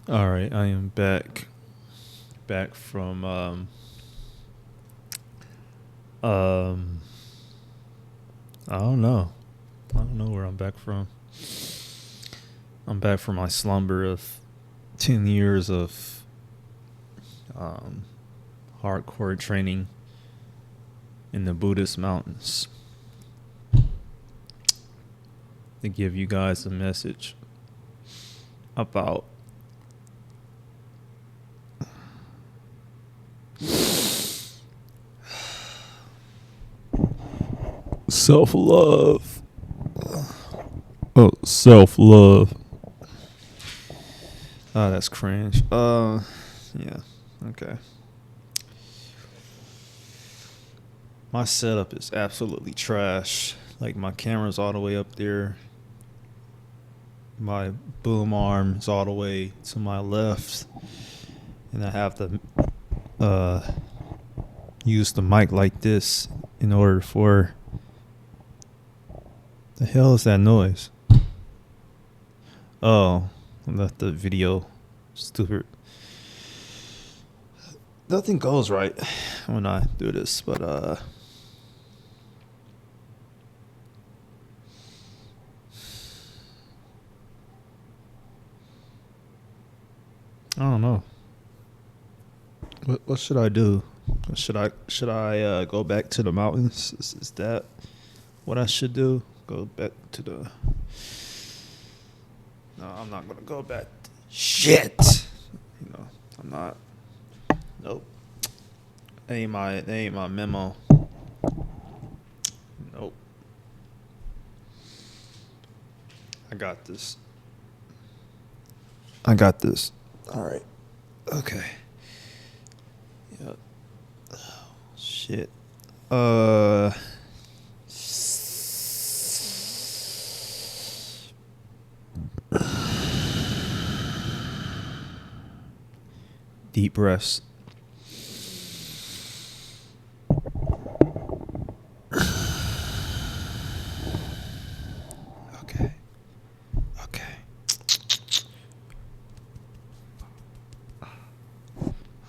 All right, I am back from um I don't know. I don't know where I'm back from. I'm back from my slumber of 10 years of um hardcore training in the Buddhist mountains to give you guys a message about self-love. Oh, self-love. Oh, that's cringe. Yeah. Okay. My setup is absolutely trash. Like my camera's all the way up there. My boom arm is all the way to my left, and I have to uh, use the mic like this in order for. The hell is that noise? Oh, I left the video. Stupid. Nothing goes right when I do this, but I don't know. What should I do? Should I go back to the mountains? Is that what I should do? Go back to the. No, I'm not gonna go back. Shit. I'm not. Nope. That ain't my memo. Nope. I got this. I got this. All right. Okay. Yep. Oh, shit. Uh. Deep breaths. Okay. Okay.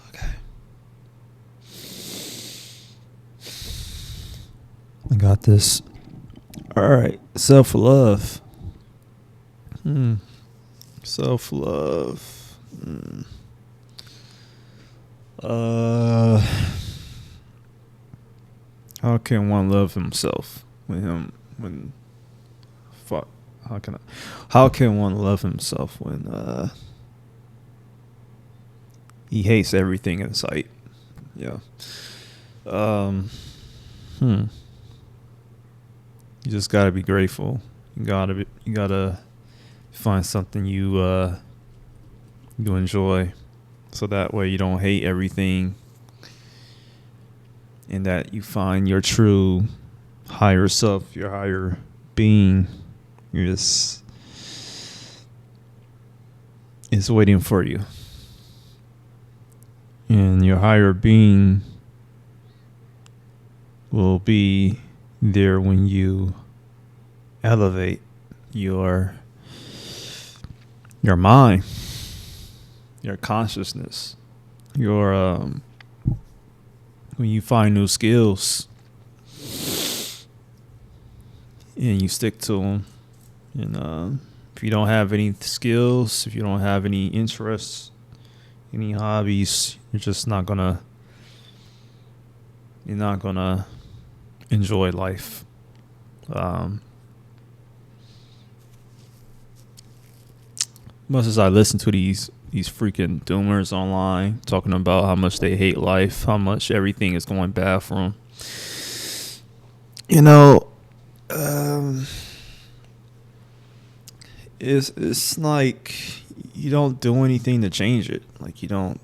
Okay. I got this. All right. Self love. Self love. Uh. How can one love himself when fuck how can one love himself when he hates everything in sight? Yeah. Um hmm. You just gotta be grateful. You gotta find something you enjoy, so that way you don't hate everything, and that you find your true higher self, your higher being. You're just is waiting for you, and your higher being will be there when you elevate your mind, your consciousness, your when you find new skills and you stick to them. And if you don't have any skills, if you don't have any interests, any hobbies, you're not gonna enjoy life. Much as I listen to these freaking doomers online talking about how much they hate life, how much everything is going bad for them, you know, um, it's like you don't do anything to change it. Like you don't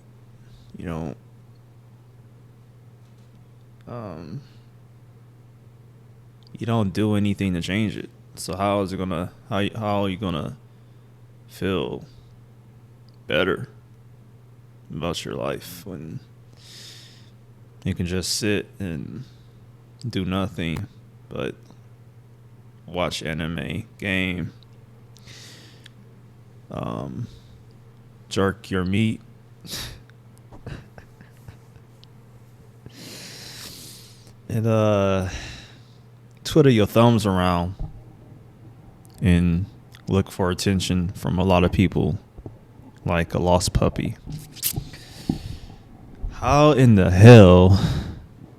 um you don't do anything to change it. So how are you gonna feel better about your life when you can just sit and do nothing but watch anime, game, um, jerk your meat. And twiddle your thumbs around and look for attention from a lot of people like a lost puppy. How in the hell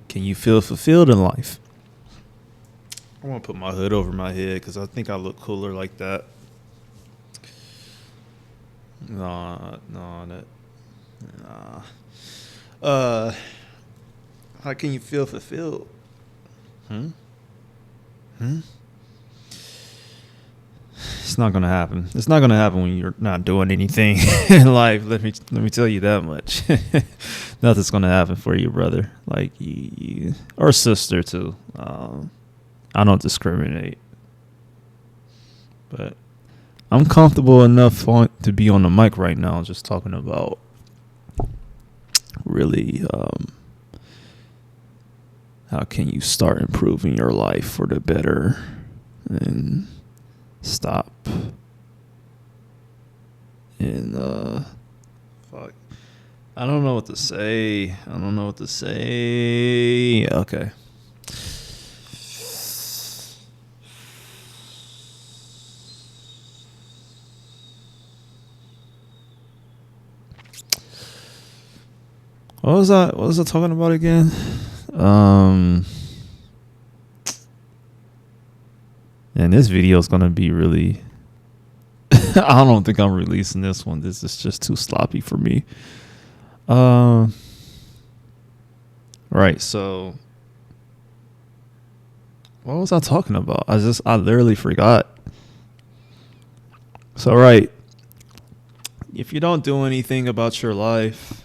can you feel fulfilled in life? I want to put my hood over my head because I think I look cooler like that. Nah. How can you feel fulfilled? It's not gonna happen. It's not gonna happen when you're not doing anything in life. Let me tell you that much. Nothing's gonna happen for you, brother. Like you or sister too. I don't discriminate, but I'm comfortable enough to be on the mic right now, just talking about really how can you start improving your life for the better and stop and fuck. I don't know what to say. Okay. What was I talking about again? And this video is gonna be really I don't think I'm releasing this one. This is just too sloppy for me. Right, so what was I talking about? I literally forgot. So right, if you don't do anything about your life,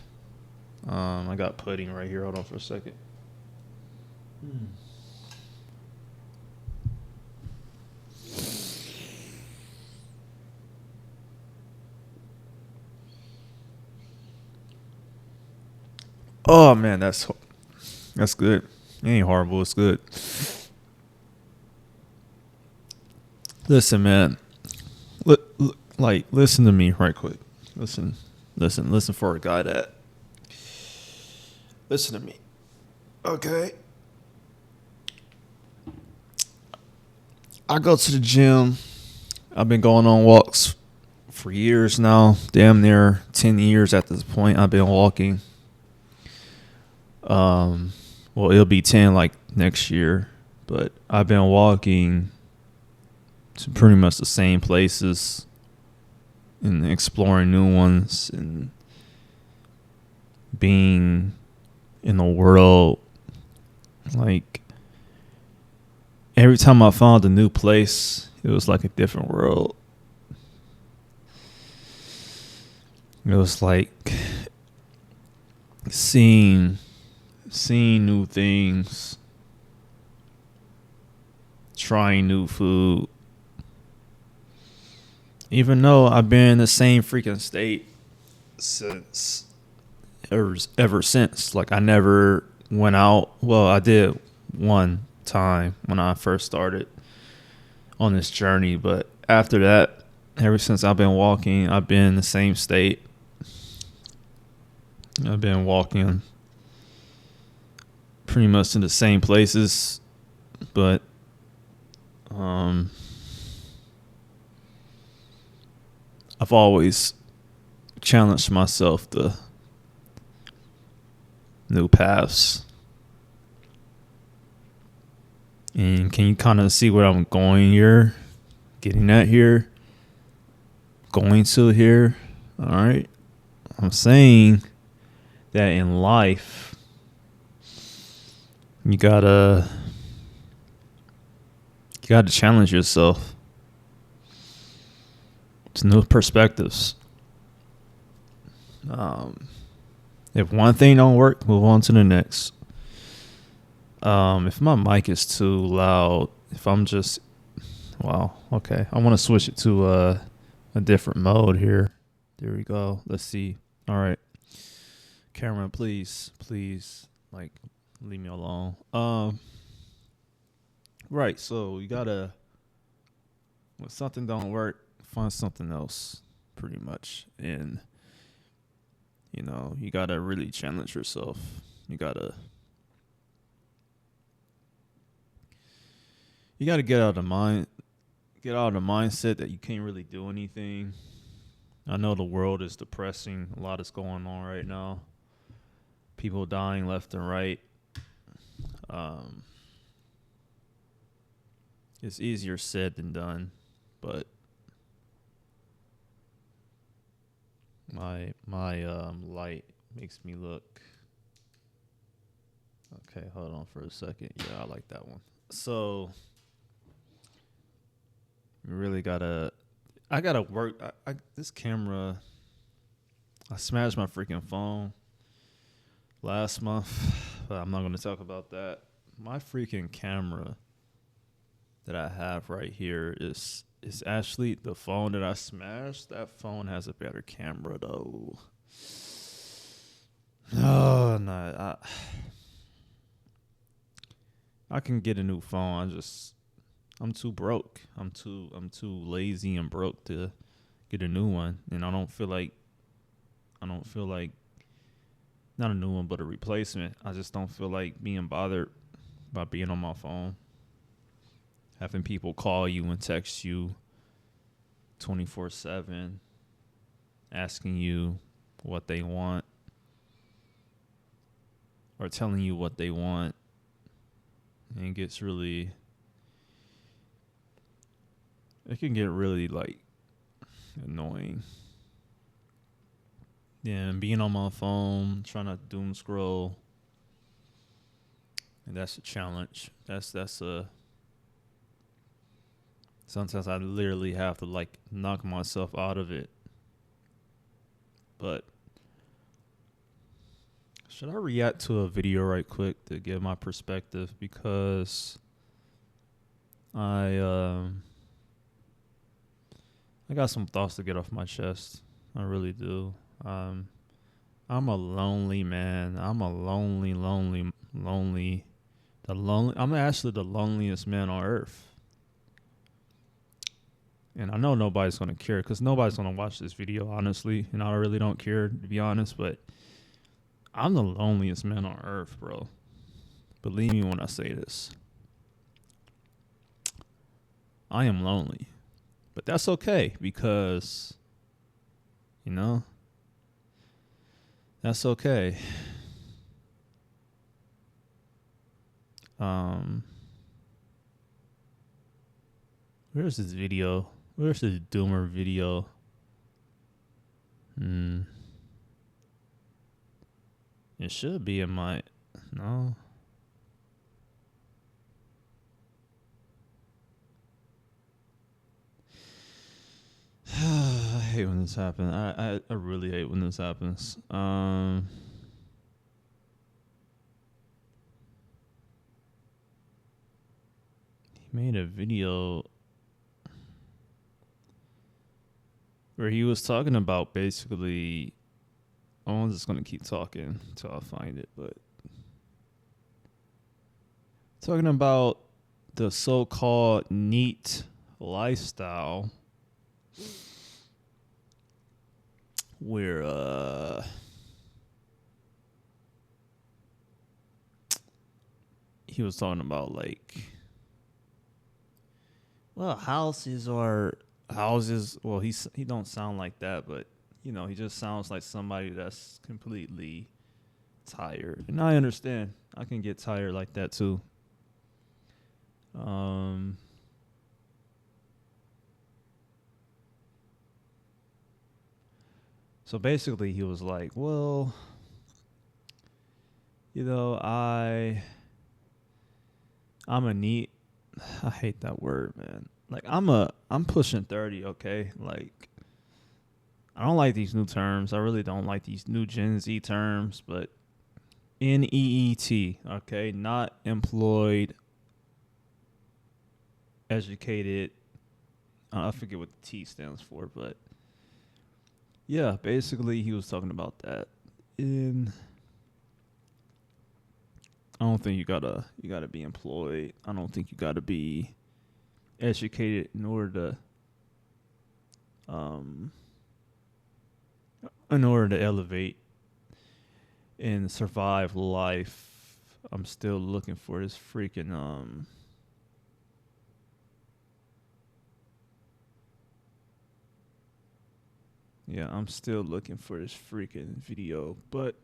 I got pudding right here. Hold on for a second. Oh man, that's good. It ain't horrible. It's good. Listen, man. Listen to me right quick. Listen for a guy that. Listen to me. Okay. I go to the gym. I've been going on walks for years now. Damn near 10 years at this point. I've been walking. Well, it'll be 10 like next year, but I've been walking to pretty much the same places and exploring new ones and being in the world. Like every time I found a new place, it was like a different world. It was like seeing new things, trying new food. Even though I've been in the same freaking state since ever since. Like I never went out. Well, I did one time when I first started on this journey, but after that, ever since I've been walking, I've been in the same state. I've been walking pretty much in the same places, but I've always challenged myself to new paths. And can you kind of see what I'm going here? Getting at here? Going to here? All right. I'm saying that in life, you gotta challenge yourself to new perspectives. If one thing don't work, move on to the next. If my mic is too loud, if I'm just, wow, okay. I want to switch it to a different mode here. There we go. Let's see. All right. Cameron, please, like, leave me alone. Right, so you gotta, when something don't work, find something else, pretty much. And You gotta really challenge yourself. You gotta get out of the mindset that you can't really do anything. I know the world is depressing. A lot is going on right now. People dying left and right. Um, it's easier said than done, but my light makes me look. Okay, hold on for a second. Yeah, I like that one. So you really gotta. I gotta work. This camera. I smashed my freaking phone last month, but I'm not gonna talk about that. My freaking camera that I have right here is actually the phone that I smashed. That phone has a better camera though. Oh no, I can get a new phone. I'm too broke. I'm too lazy and broke to get a new one, and I don't feel like not a new one, but a replacement. I just don't feel like being bothered by being on my phone, having people call you and text you 24/7, asking you what they want or telling you what they want, and it can get really like annoying. Yeah, and being on my phone, trying to doom scroll, and that's a challenge. Sometimes I literally have to like knock myself out of it. But should I react to a video right quick to give my perspective? Because I got some thoughts to get off my chest. I really do. I'm a lonely man. I'm a lonely. I'm actually the loneliest man on earth. And I know nobody's going to care because nobody's going to watch this video, honestly. And I really don't care, to be honest. But I'm the loneliest man on earth, bro. Believe me when I say this. I am lonely. But that's okay because, that's okay. Where's this video? Where's this doomer video? It should be in my... No. I hate when this happens. I really hate when this happens. He made a video where he was talking about basically... I'm just going to keep talking until I find it, but... Talking about the so-called NEAT lifestyle... where he was talking about like, well, houses. Well, he don't sound like that, but he just sounds like somebody that's completely tired. And I understand. I can get tired like that too. So basically he was like, well, I'm a neat... I hate that word, man. Like I'm pushing 30, okay? Like I don't like these new terms. I really don't like these new Gen Z terms, but NEET, okay? Not employed, educated. I forget what the T stands for, but yeah, basically he was talking about that. And I don't think you gotta be employed. I don't think you gotta be educated in order to elevate and survive life. I'm still looking for this freaking yeah, I'm still looking for this freaking video, but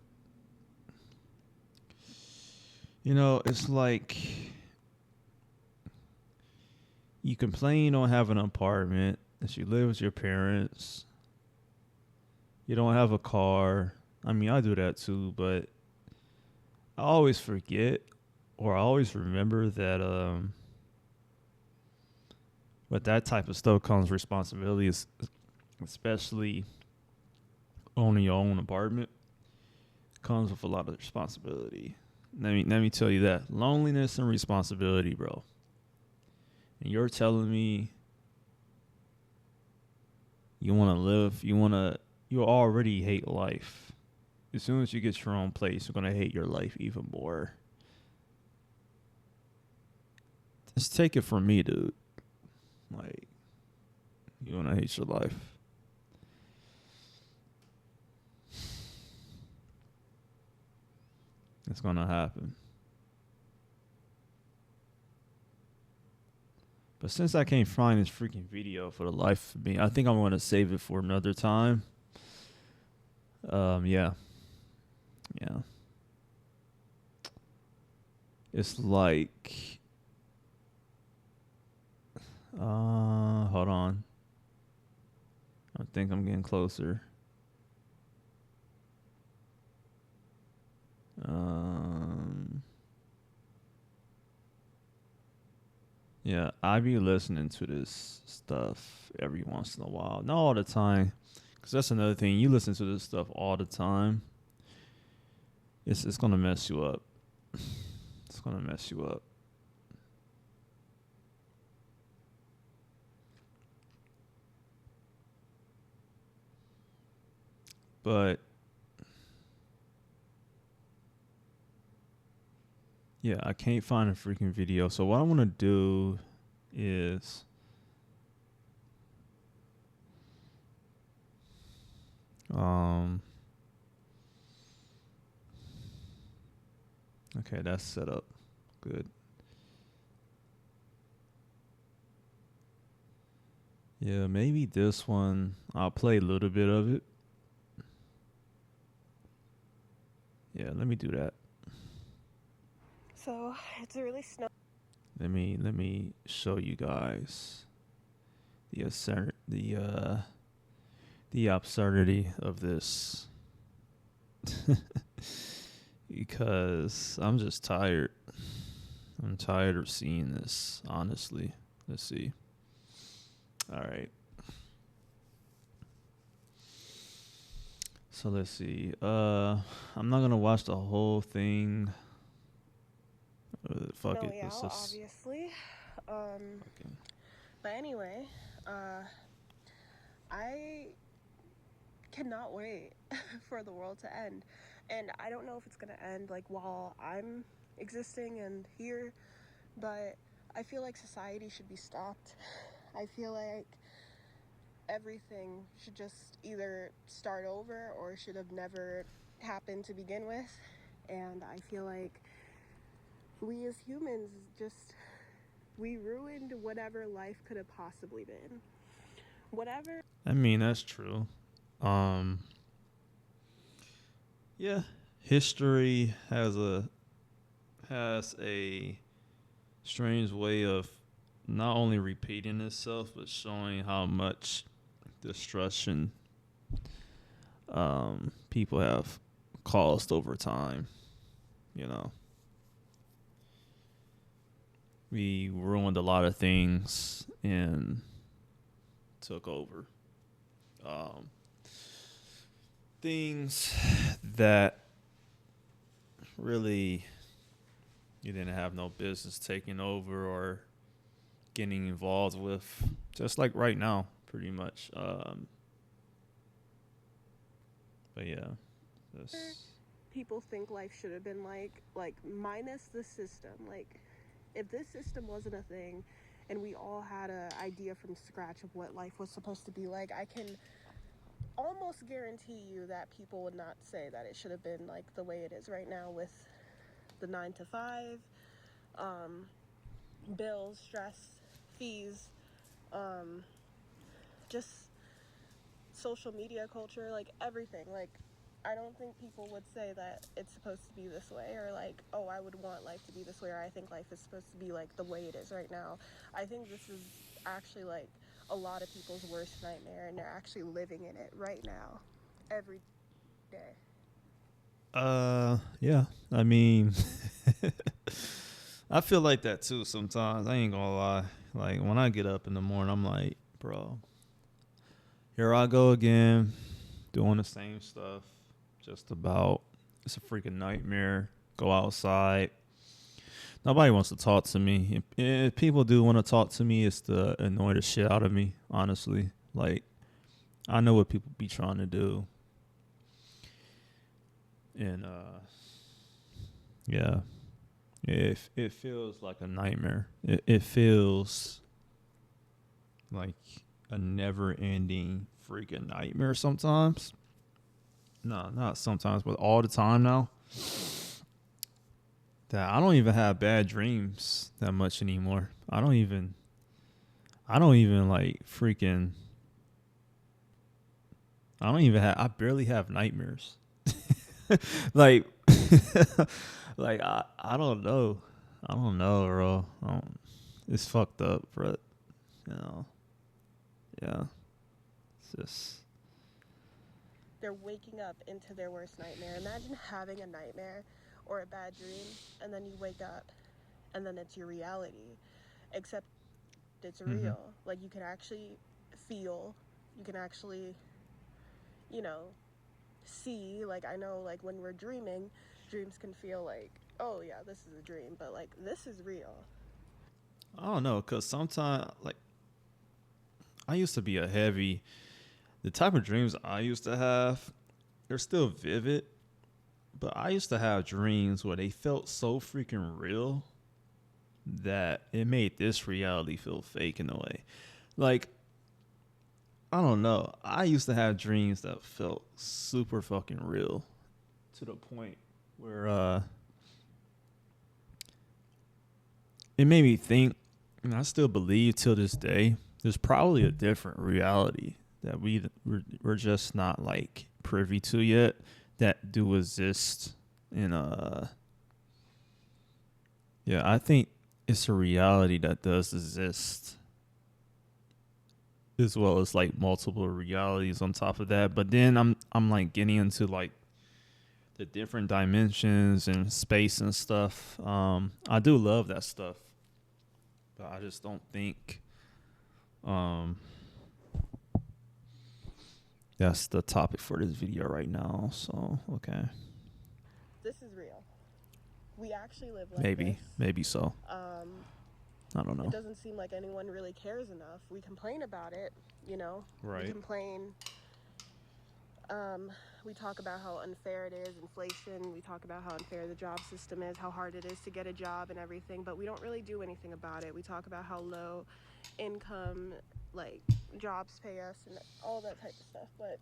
it's like you complain you don't have an apartment, that you live with your parents, you don't have a car. I mean, I do that too, but I always forget, or I always remember that with that type of stuff comes responsibilities, especially owning your own apartment comes with a lot of responsibility. Let me tell you that loneliness and responsibility, bro. And you're telling me you want to live, you already hate life. As soon as you get your own place, you're gonna hate your life even more. Just take it from me, dude. Like, you wanna hate your life. It's gonna happen. But since I can't find this freaking video for the life of me, I think I'm gonna save it for another time. Yeah. Yeah. It's like hold on. I think I'm getting closer. Yeah, I be listening to this stuff every once in a while. Not all the time, because that's another thing. You listen to this stuff all the time, it's gonna mess you up. It's gonna mess you up. But yeah, I can't find a freaking video. So what I want to do is okay, that's set up. Good. Yeah, maybe this one. I'll play a little bit of it. Yeah, let me do that. So it's really snow. Let me show you guys the absurdity of this. Because I'm just tired. I'm tired of seeing this, honestly. Let's see. All right. So let's see. I'm not gonna watch the whole thing. Fuck Snowy it. Let's out, just. obviously. Okay. But anyway, I cannot wait for the world to end. And I don't know if it's going to end like while I'm existing and here, but I feel like society should be stopped. I feel like everything should just either start over or should have never happened to begin with. And I feel like we as humans we ruined whatever life could have possibly been. Whatever. I mean, that's true. Um. Yeah. History has a strange way of not only repeating itself but showing how much destruction people have caused over time. You know, we ruined a lot of things and took over um, things that really you didn't have no business taking over or getting involved with, just like right now, pretty much. But yeah, this. People think life should have been like minus the system. Like if this system wasn't a thing and we all had an idea from scratch of what life was supposed to be like, I can almost almost guarantee you that people would not say that it should have been like the way it is right now with the 9 to 5, um, bills, stress, fees, just social media culture, like everything. Like, I don't think people would say that it's supposed to be this way, or like, oh, I would want life to be this way, or I think life is supposed to be like the way it is right now. I think this is actually like a lot of people's worst nightmare, and they're actually living in it right now, every day. Yeah. I mean, I feel like that too sometimes. I ain't gonna lie. Like when I get up in the morning, I'm like, bro, here I go again, doing the same stuff. Just about. It's a freaking nightmare. Go outside. Nobody wants to talk to me. If people do want to talk to me, it's to annoy the shit out of me, honestly. Like, I know what people be trying to do. And, yeah. It feels like a nightmare. It feels like a never ending freaking nightmare sometimes. No, not sometimes, but all the time now. That I don't even have bad dreams that much anymore. I don't even like freaking. I barely have nightmares. Like, like I don't know. I don't know, bro. It's fucked up, but you know, yeah. It's just. They're waking up into their worst nightmare. Imagine having a nightmare or a bad dream, and then you wake up, and then it's your reality, except it's real. Like, you can actually feel, you can actually, you know, see. Like, I know, like, when we're dreaming, dreams can feel like, oh yeah, this is a dream, but like, this is real. I don't know, cause sometimes like I used to be the type of dreams I used to have, they're still vivid, but I used to have dreams where they felt so freaking real that it made this reality feel fake in a way. Like, I don't know. I used to have dreams that felt super fucking real to the point where it made me think, and I still believe till this day, there's probably a different reality that we're just not like privy to yet that do exist in yeah, I think it's a reality that does exist as well as like multiple realities on top of that. But then I'm like getting into like the different dimensions and space and stuff. I do love that stuff, but I just don't think that's the topic for this video right now. So okay, This is real. We actually live like this. maybe so. I don't know. It doesn't seem like anyone really cares enough. We complain about it, you know. Right. We complain. We talk about how unfair it is, inflation. We talk about how unfair the job system is, how hard it is to get a job and everything, but we don't really do anything about it. We talk about how low income, like, jobs pay us and all that type of stuff, but...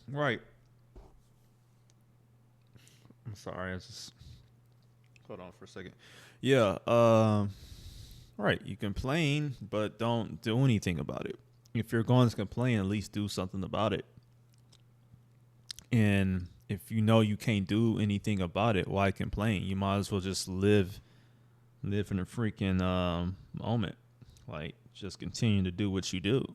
Right. I'm sorry, I just... Hold on for a second. Yeah, right, you complain, but don't do anything about it. If you're going to complain, at least do something about it. And if you know you can't do anything about it, why complain? You might as well just live in a freaking moment. Like, just continue to do what you do.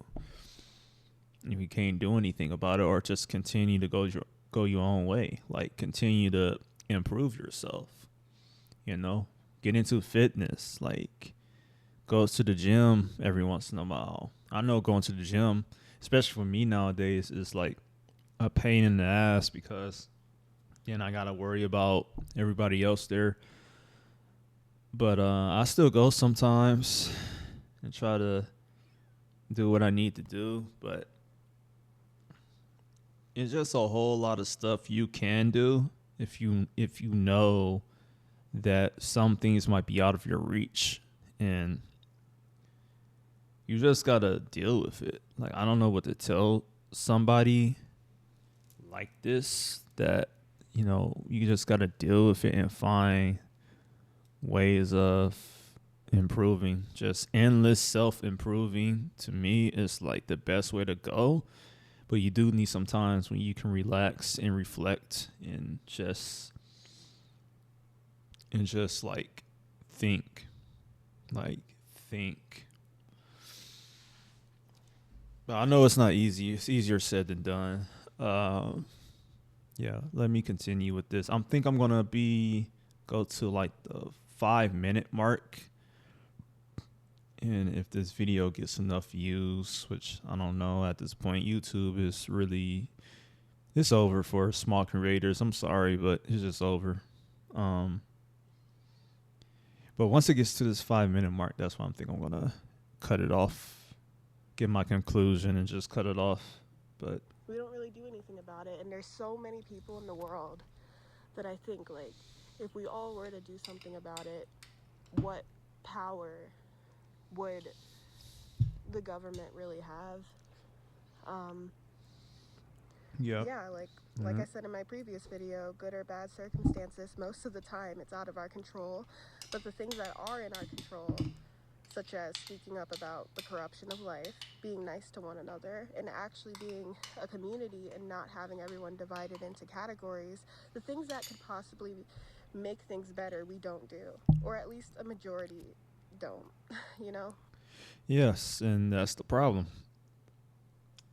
If you can't do anything about it, or just continue to go your own way. Like, continue to improve yourself. You know, get into fitness. Like, go to the gym every once in a while. I know going to the gym, especially for me nowadays, is like a pain in the ass because then I gotta worry about everybody else there. But I still go sometimes and try to do what I need to do. But it's just a whole lot of stuff you can do if you know that some things might be out of your reach, and you just gotta deal with it. Like, I don't know what to tell somebody like this that, you know, you just got to deal with it and find ways of improving. Just endless self improving to me is like the best way to go. But you do need some times when you can relax and reflect and just like think. Like think. But I know it's not easy. It's easier said than done. Um, yeah, let me continue with this. I think I'm gonna be go to like the 5 minute mark. And if this video gets enough views, which I don't know at this point, YouTube is really it's over for small creators. I'm sorry, but it's just over. Um, but once it gets to this 5 minute mark, that's when I think I'm gonna cut it off, get my conclusion, and just cut it off. But we don't really do anything about it, and there's so many people in the world that I think, like, if we all were to do something about it, what power would the government really have? Yeah, like I said in my previous video, good or bad circumstances, most of the time it's out of our control. But the things that are in our control, such as speaking up about the corruption of life, being nice to one another, and actually being a community and not having everyone divided into categories, the things that could possibly make things better, we don't do. Or at least a majority don't, you know? yes, and that's the problem.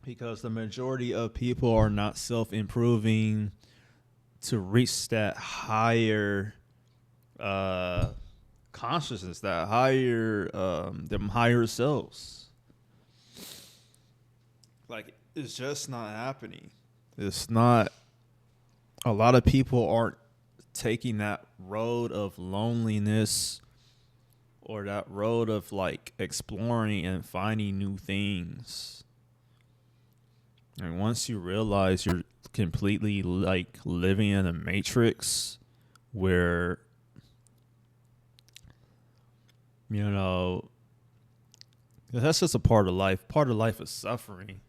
Because the majority of people are not self improving to reach that higher consciousness, that higher them higher selves. Like it's just not happening. It's not. A lot of people aren't taking that road of loneliness or that road of like exploring and finding new things. And once you realize you're completely like living in a matrix where, you know, that's just a part of life. Part of life is suffering.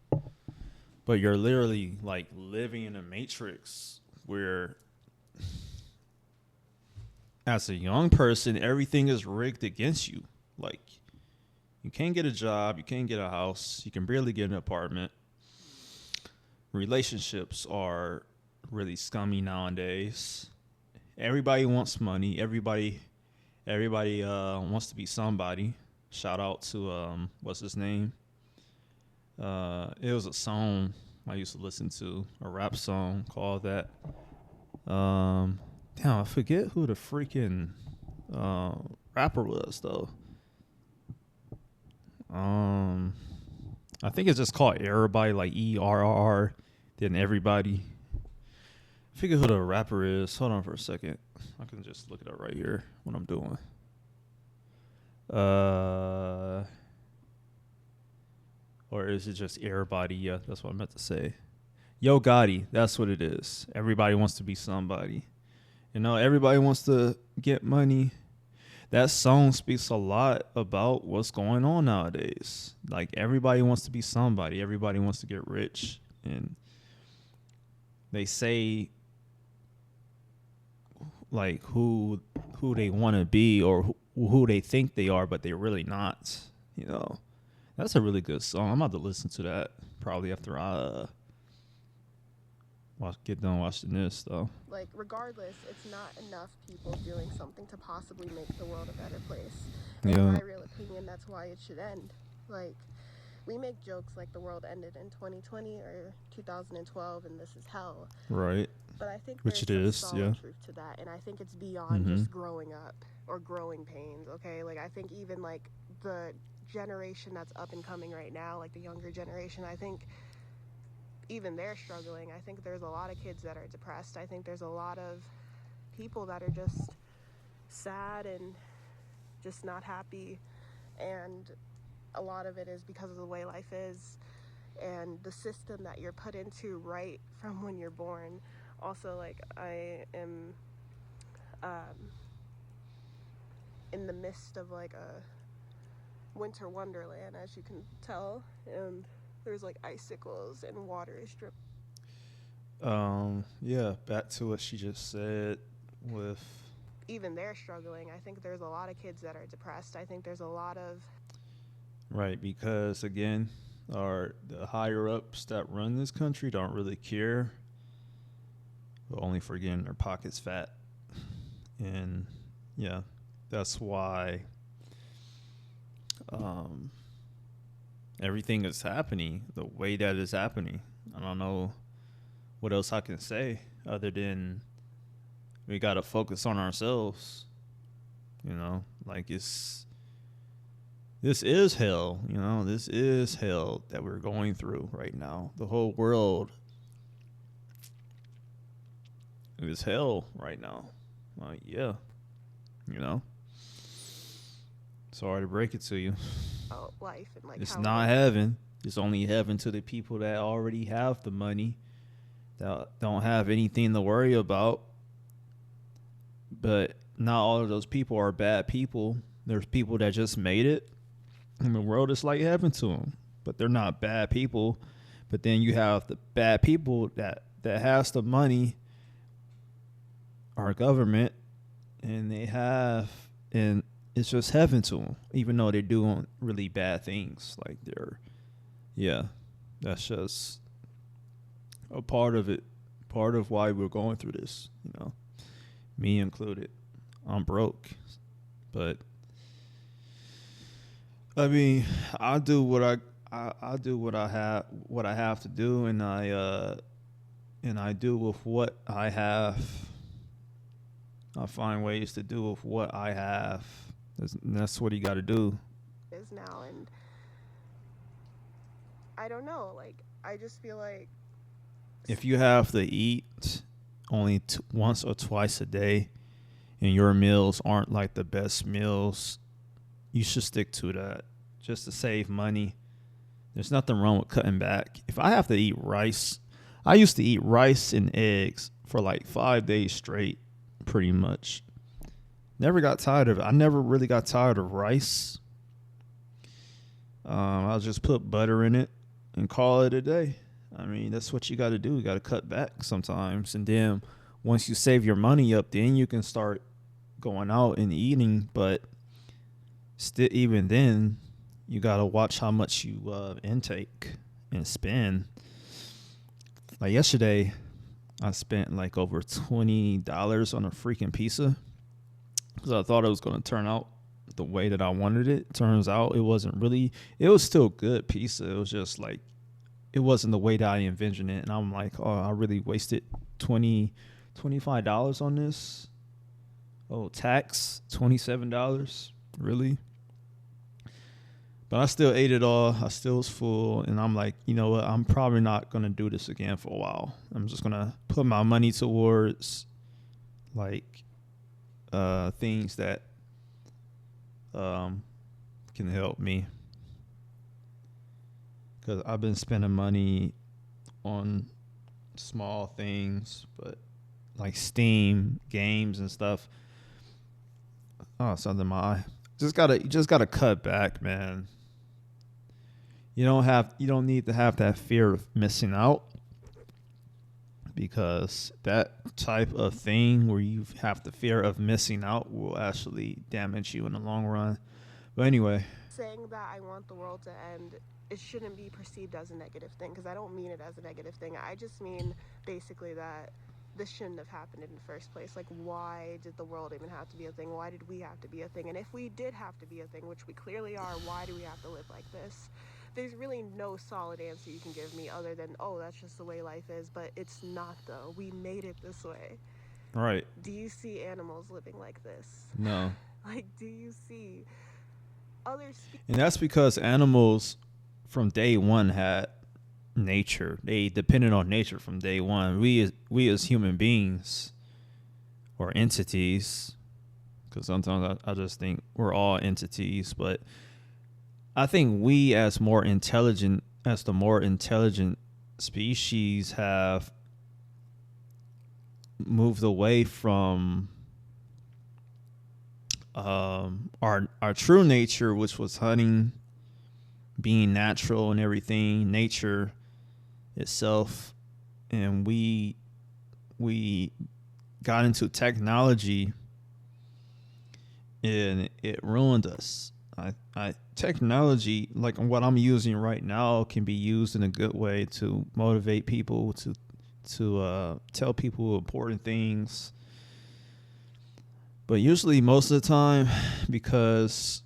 But you're literally like living in a matrix where, as a young person, everything is rigged against you. Like, you can't get a job, you can't get a house, you can barely get an apartment. Relationships are really scummy nowadays. Everybody wants money. Everybody wants to be somebody. Shout out to what's his name? It was a song I used to listen to, a rap song called that. Damn, I forget who the freaking rapper was though. I think it's just called Everybody, like ERR, then Everybody. I forget who the rapper is. Hold on for a second. I can just look it up right here. What I'm doing. Or is it just Everybody? Yeah, that's what I meant to say. Yo Gotti, that's what it is. Everybody wants to be somebody. You know, everybody wants to get money. That song speaks a lot about what's going on nowadays. Like everybody wants to be somebody. Everybody wants to get rich, and they say like who they want to be or who they think they are, but they're really not. You know, that's a really good song. I'm about to listen to that probably after I get done watching this though. Like, regardless, it's not enough people doing something to possibly make the world a better place. And in my real opinion, that's why it should end. Like, we make jokes like the world ended in 2020 or 2012 and this is hell. Right. But I think which there's some solid truth to that, and I think it's beyond just growing up or growing pains, okay? Like, I think even, like, the generation that's up and coming right now, like the younger generation, I think even they're struggling. I think there's a lot of kids that are depressed. I think there's a lot of people that are just sad and just not happy, and a lot of it is because of the way life is and the system that you're put into right from when you're born. Also, like, I am in the midst of like a winter wonderland, as you can tell, and There's like icicles and water is dripping. Yeah, back to what she just said with Even they're struggling. I think there's a lot of kids that are depressed. I think there's a lot of right, because again, our the higher ups that run this country don't really care, but only for getting their pockets fat. And yeah, that's why um everything is happening the way that is happening. I don't know what else I can say other than we got to focus on ourselves. Like this is hell. This is hell that we're going through right now. The whole world is hell right now. Yeah, you know. Sorry to break it to you. life and like It's how not heaven. It's only heaven to the people that already have the money, that don't have anything to worry about. But not all of those people are bad people. There's people that just made it, and the world is like heaven to them. But they're not bad people. But then you have the bad people that has the money, our government, and and it's just heaven to them, even though they're doing really bad things. Like yeah, that's just a part of it, part of why we're going through this. Me included. I'm broke, but I mean, I do what I do what I have to do, and I do with what I have. I find ways to do with what I have. That's what you got to do. is now. And I don't know, like I just feel like If you have to eat only once or twice a day, and your meals aren't like the best meals, you should stick to that just to save money. There's nothing wrong with cutting back. If I have to eat rice, I used to eat rice and eggs for like 5 days straight, pretty much. Never got tired of it. I never really got tired of rice. I'll just put butter in it and call it a day. I mean, that's what you got to do. You got to cut back sometimes. And then once you save your money up, then you can start going out and eating. But still, even then, you got to watch how much you intake and spend. Like yesterday, I spent like over $20 on a freaking pizza because I thought it was going to turn out the way that I wanted it. Turns out it wasn't really. It was still good pizza. It was just like it wasn't the way that I envisioned it. And I'm like, oh, I really wasted $25 on this. Oh, tax, $27. Really? But I still ate it all. I still was full. And I'm like, you know what? I'm probably not going to do this again for a while. I'm just going to put my money towards like things that can help me. Because I've been spending money on small things, but like Steam games and stuff. Oh, it's under my eye. You just gotta cut back, man. You don't need to have that fear of missing out, because that type of thing where you have the fear of missing out will actually damage you in the long run. But anyway, saying that I want the world to end, it shouldn't be perceived as a negative thing, because I don't mean it as a negative thing. I just mean basically that this shouldn't have happened in the first place. Like, why did the world even have to be a thing? Why did we have to be a thing? And if we did have to be a thing, which we clearly are, why do we have to live like this? There's really no solid answer you can give me other than, oh, that's just the way life is. But it's not, though. We made it this way. right? Do you see animals living like this? No, Like, do you see other and that's because animals from day one had nature. They depended on nature from day one. We as human beings or entities, because sometimes I just think we're all entities, but I think we as the more intelligent species have moved away from our true nature, which was hunting being natural and everything, nature itself, and we got into technology and it ruined us. Technology, like what I'm using right now, can be used in a good way to motivate people, to tell people important things. But usually, most of the time, because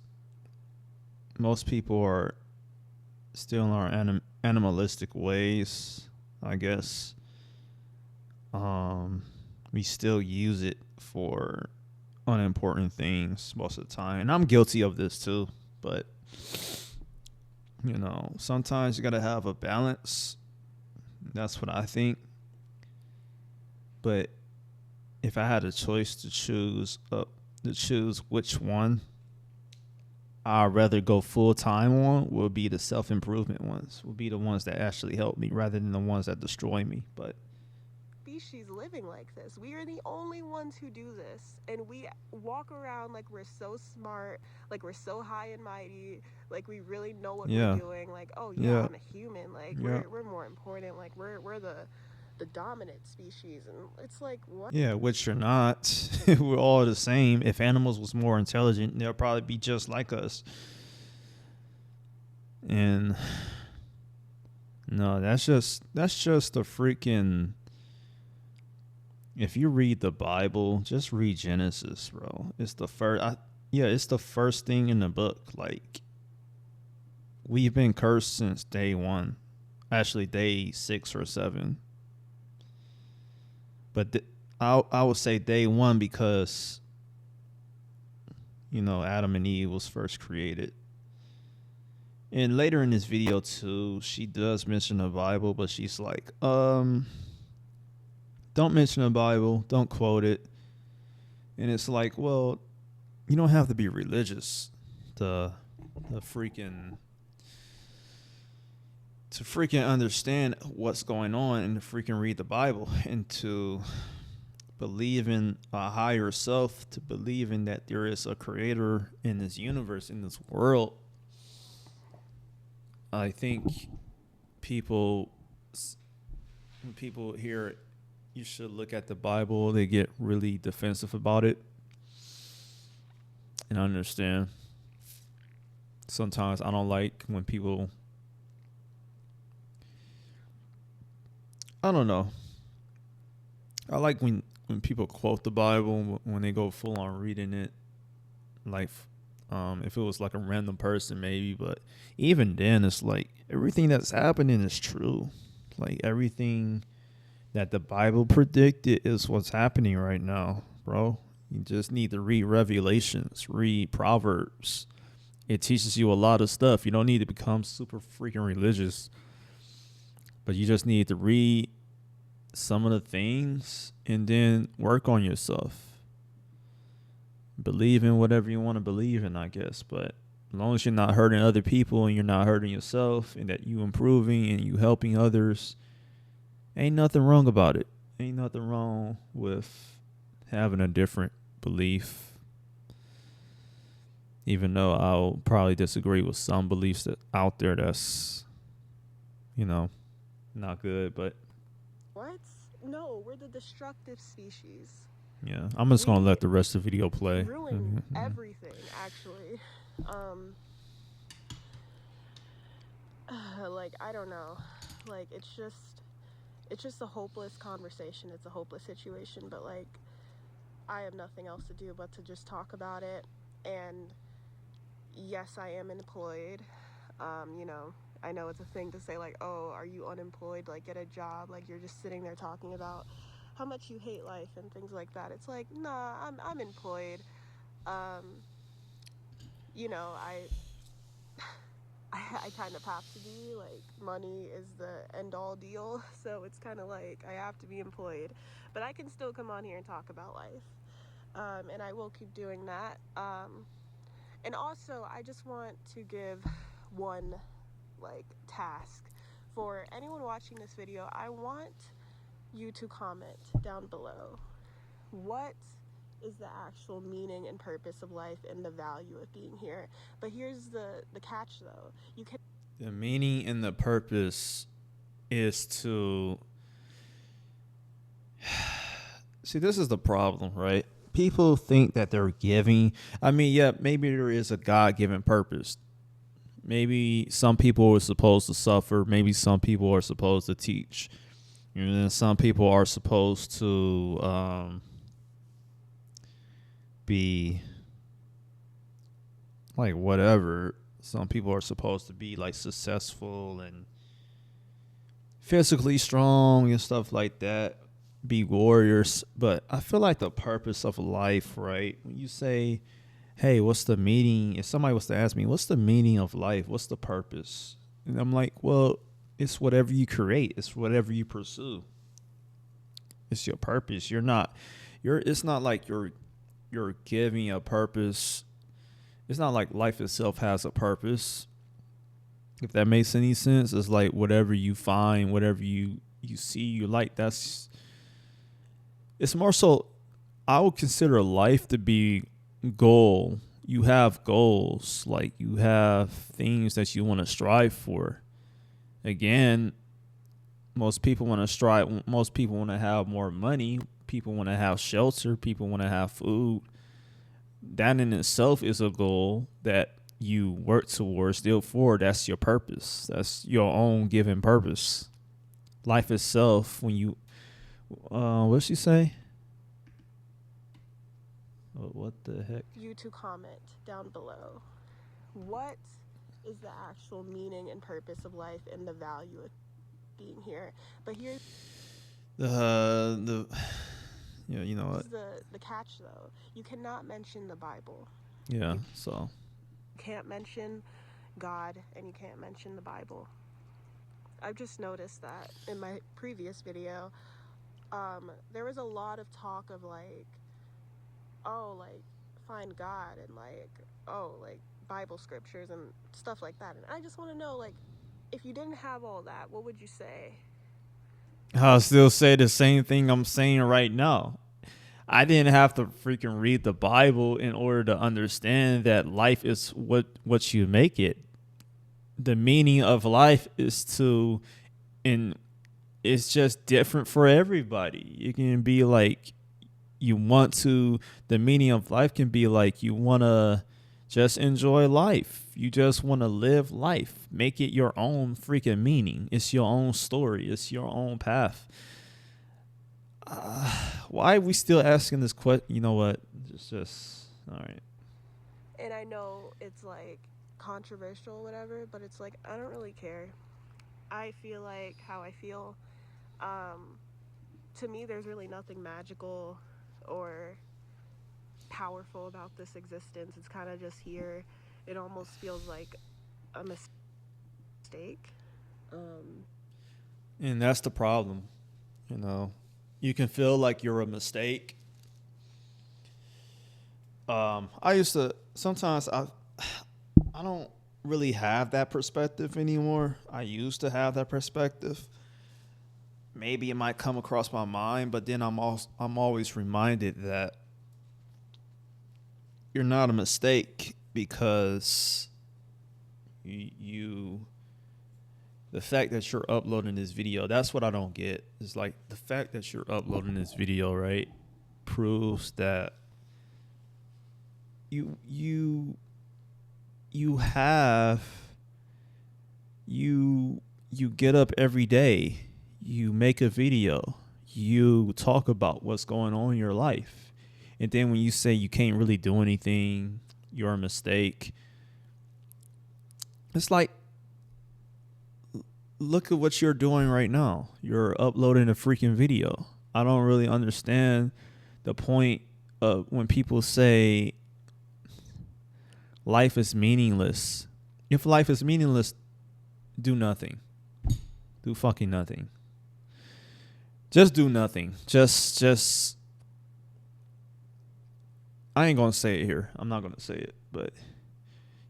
most people are still in our animalistic ways, I guess, we still use it for unimportant things most of the time. And I'm guilty of this too. But, sometimes you got to have a balance. That's what I think. But if I had a choice to choose which one I'd rather go full time on, would be the self-improvement ones, would be the ones that actually help me rather than the ones that destroy me. But species living like this. We are the only ones who do this, and we walk around like we're so smart, like we're so high and mighty, like we really know what we're doing. Like, oh yeah, I'm a human. Like we're more important. Like we're the dominant species, and it's like, what? Yeah, which you're not. We're all the same. If animals was more intelligent, they'll probably be just like us. And no, that's just a freaking. If you read the Bible, just read Genesis, bro. It's the first. It's the first thing in the book. Like, we've been cursed since day one. Actually, day 6 or 7. But I would say day one because, Adam and Eve was first created. And later in this video too, she does mention the Bible, but she's like, don't mention the Bible, don't quote it. And it's like, well, you don't have to be religious to freaking understand what's going on and to freaking read the Bible and to believe in a higher self, to believe in that there is a creator in this universe, in this world. I think when people hear you should look at the Bible, they get really defensive about it. And I understand. Sometimes I don't like when people, I don't know. I like when people quote the Bible, when they go full on reading it, like if it was like a random person maybe, but even then it's like everything that's happening is true. Like everything that the Bible predicted is what's happening right now, bro. You just need to read Revelations, read Proverbs. It teaches you a lot of stuff. You don't need to become super freaking religious, but you just need to read some of the things and then work on yourself. Believe in whatever you want to believe in, I guess. But as long as you're not hurting other people and you're not hurting yourself and that you improving and you helping others, ain't nothing wrong about it. Ain't nothing wrong with having a different belief. Even though I'll probably disagree with some beliefs that out there that's, not good, but. What? No, we're the destructive species. Yeah, I'm just going to let the rest of the video play. Ruin everything, actually. Like, I don't know. Like, it's just a hopeless conversation. It's a hopeless situation, but like, I have nothing else to do but to just talk about it. And yes, I am employed. I know it's a thing to say like, oh, are you unemployed? Like, get a job. Like, you're just sitting there talking about how much you hate life and things like that. It's like, nah, I'm employed. I kind of have to be, like, money is the end-all deal, so it's kind of like I have to be employed. But I can still come on here and talk about life, and I will keep doing that. And also, I just want to give one, like, task for anyone watching this video. I want you to comment down below. What is the actual meaning and purpose of life and the value of being here? But here's the catch, though. The meaning and the purpose is to see. This is the problem, right? People think that they're giving. I mean, yeah, maybe there is a God-given purpose. Maybe some people are supposed to suffer. Maybe some people are supposed to teach. And then some people are supposed to be like whatever. Some people are supposed to be like successful and physically strong and stuff like that. Be warriors. But I feel like the purpose of life, right? When you say, hey, what's the meaning? If somebody was to ask me, what's the meaning of life? What's the purpose? And I'm like, well, it's whatever you create. It's whatever you pursue. It's your purpose. It's not like you're giving a purpose. It's not like life itself has a purpose. If that makes any sense, it's like whatever you find, whatever you see, you like, it's more so, I would consider life to be goal. You have goals, like you have things that you want to strive for. Again, most people want to strive. Most people want to have more money. People want to have shelter. People want to have food. That in itself is a goal that you work towards. Therefore, that's your purpose. That's your own given purpose. Life itself, when you, what'd she say? What the heck? You to comment down below. What is the actual meaning and purpose of life and the value of being here? But here's you know what? The catch though. You cannot mention the Bible. Yeah, so You can't mention God and you can't mention the Bible. I've just noticed that in my previous video, there was a lot of talk of like, oh, like find God and like, oh, like Bible scriptures and stuff like that. And I just want to know, like, if you didn't have all that, what would you say? I'll still say the same thing I'm saying right now. I didn't have to freaking read the Bible in order to understand that life is what you make it. The meaning of life is and it's just different for everybody. You can be like, the meaning of life can be like you want to just enjoy life. You just want to live life. Make it your own freaking meaning. It's your own story. It's your own path. Why are we still asking this question? You know what? Just all right. And I know it's like controversial or whatever, but it's like, I don't really care. I feel like how I feel. To me, there's really nothing magical or powerful about this existence. It's kind of just here. It almost feels like a mistake. And that's the problem. You know, you can feel like you're a mistake. Sometimes I don't really have that perspective anymore. I used to have that perspective. Maybe it might come across my mind, but then I'm always reminded that you're not a mistake because the fact that you're uploading this video, that's what I don't get. It's like the fact that you're uploading this video, right, proves that you get up every day, you make a video, you talk about what's going on in your life. And then when you say you can't really do anything, you're a mistake, it's like, look at what you're doing right now. You're uploading a freaking video. I don't really understand the point of when people say life is meaningless. If life is meaningless, do nothing. Do fucking nothing. Just do nothing. Just I ain't gonna say it here. I'm not gonna say it, but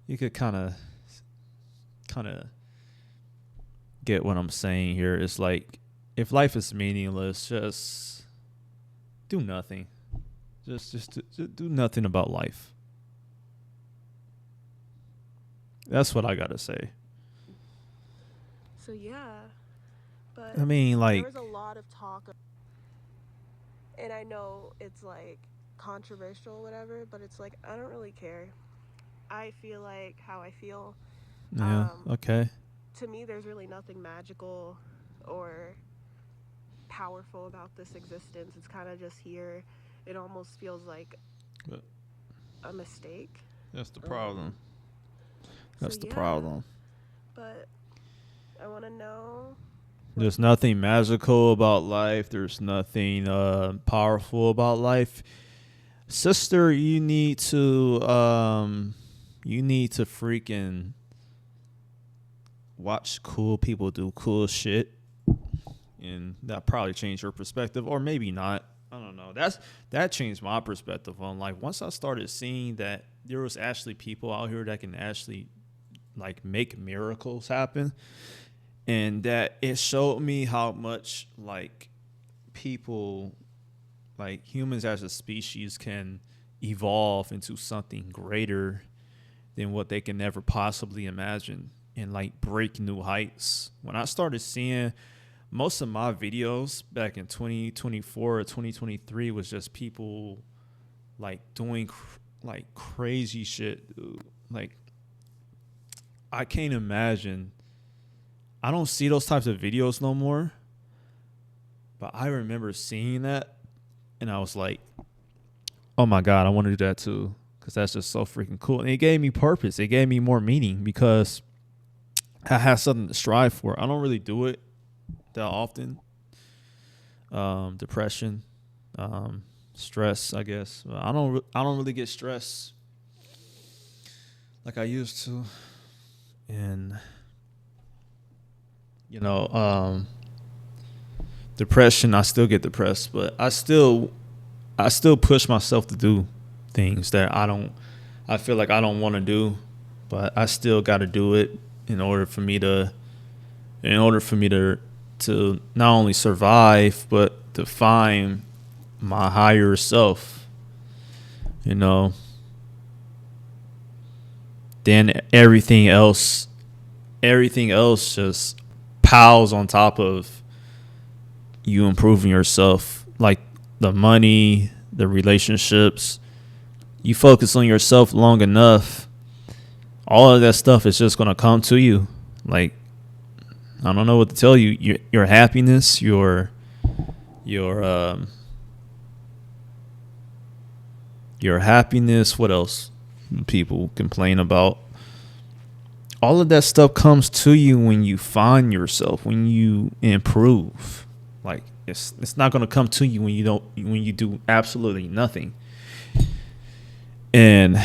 you could kind of get what I'm saying here. It's like, if life is meaningless, just do nothing. Just do nothing about life. That's what I gotta say. So yeah, I but mean, there like, was a lot of talk, and I know it's like controversial or whatever, but it's like I don't really care. I feel like how I feel. yeah, Um, okay. to me, there's really nothing magical or powerful about this existence. It's kind of just here. It almost feels like But a mistake. that's the problem. Um, so That's the yeah, problem. but I want to know what. There's nothing magical about life. There's nothing powerful about life. Sister, you need to freaking watch cool people do cool shit, and that probably changed your perspective, or maybe not. I don't know. That changed my perspective on life. Once I started seeing that there was actually people out here that can actually like make miracles happen, and that it showed me how much like people, like humans as a species, can evolve into something greater than what they can ever possibly imagine and like break new heights. When I started seeing most of my videos back in 2024 or 2023 was just people like doing like crazy shit, dude. Like I can't imagine. I don't see those types of videos no more, but I remember seeing that and I was like, "Oh my god, I want to do that too." Cuz that's just so freaking cool. And it gave me purpose. It gave me more meaning because I have something to strive for. I don't really do it that often. Depression, stress, I guess. I don't really get stressed like I used to, and you know, depression. I still get depressed, but I still push myself to do things that I feel like I don't want to do, but I still got to do it in order for me to in order for me to not only survive but to find my higher self, you know. Then everything else just piles on top of you improving yourself, like the money, the relationships. You focus on yourself long enough, all of that stuff is just going to come to you. Like, I don't know what to tell you. Your happiness, your your happiness. What else? People complain about. All of that stuff comes to you when you find yourself, when you improve. Like it's not gonna come to you when you do absolutely nothing. And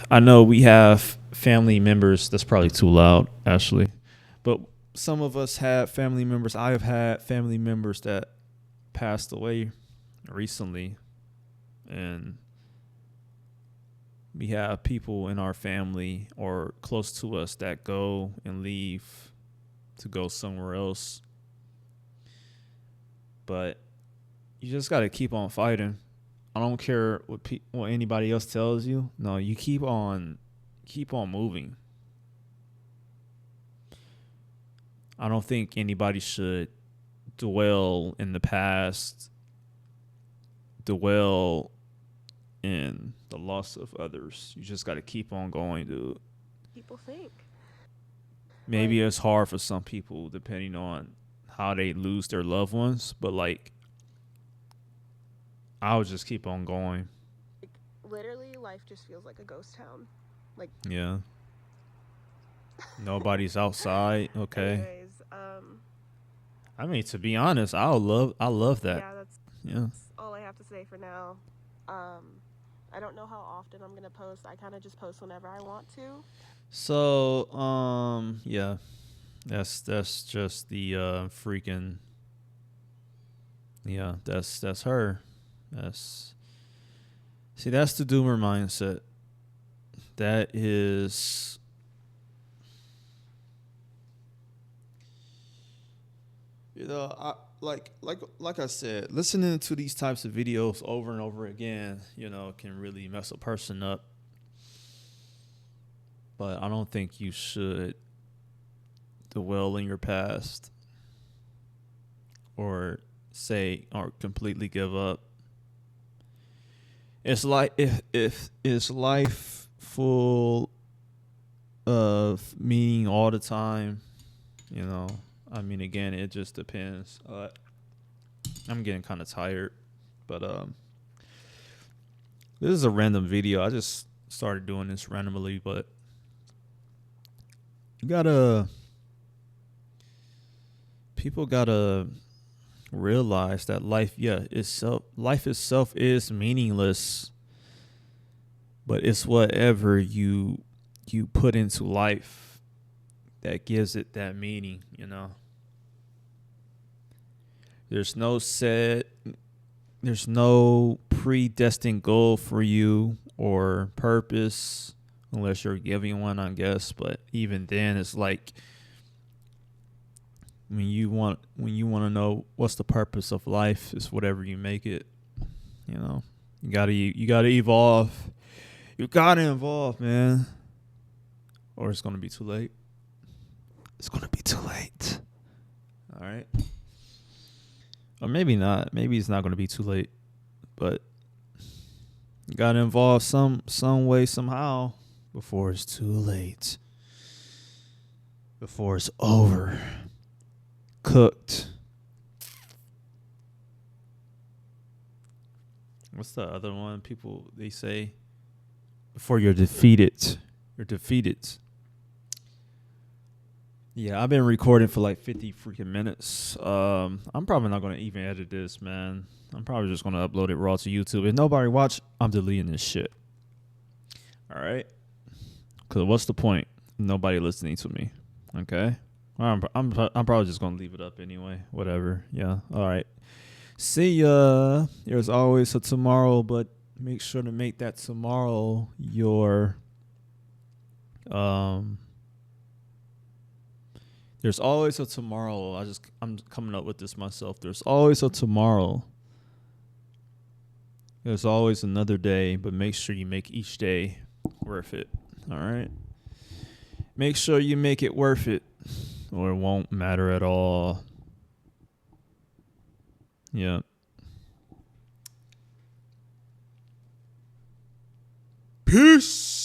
I know we have family members. That's probably too loud, actually. But some of us have family members. I have had family members that passed away recently, and we have people in our family or close to us that go and leave to go somewhere else. But you just got to keep on fighting. I don't care what anybody else tells you. No, you keep on moving. I don't think anybody should dwell in the past, dwell in the loss of others. You just got to keep on going, dude. People think. Maybe Like, it's hard for some people depending on how they lose their loved ones, but like I would just keep on going. like literally, life just feels like a ghost town. Like, Yeah. Nobody's outside. Okay. anyways, I mean, to be honest, I love that. yeah, that's Yeah. all I have to say for now. I don't know how often I'm gonna post. I kind of just post whenever I want to. So, yeah. That's just the freaking yeah, that's her. That's See, that's the doomer mindset. That is I like I said, listening to these types of videos over and over again, can really mess a person up. But I don't think you should dwell in your past or say or completely give up. It's like if is life full of meaning all the time, you know. I mean, again, it just depends. I'm getting kind of tired, but this is a random video. I just started doing this randomly, but you gotta people gotta realize that life itself is meaningless, but it's whatever you put into life that gives it that meaning, you know. There's no set there's no predestined goal for you or purpose unless you're giving one, I guess, but even then it's like when you want to know what's the purpose of life, is whatever you make it, you know. You gotta evolve. You gotta evolve, man. Or it's gonna be too late. It's gonna be too late. All right. Or maybe not. Maybe it's not gonna be too late. But you gotta evolve some way, somehow, before it's too late. Before it's over. Cooked. What's the other one? People, they say before you're defeated. You're defeated. Yeah, I've been recording for like 50 freaking minutes. I'm probably not going to even edit this, man. I'm probably just going to upload it raw to YouTube. If nobody watch, I'm deleting this shit. All right? Because what's the point? Nobody listening to me. Okay? I'm probably just going to leave it up anyway. Whatever. Yeah. All right. See ya. There's always a tomorrow, but make sure to make that tomorrow your there's always a tomorrow. I'm coming up with this myself. There's always a tomorrow. There's always another day, but make sure you make each day worth it. All right? Make sure you make it worth it, or it won't matter at all. Yeah. Peace.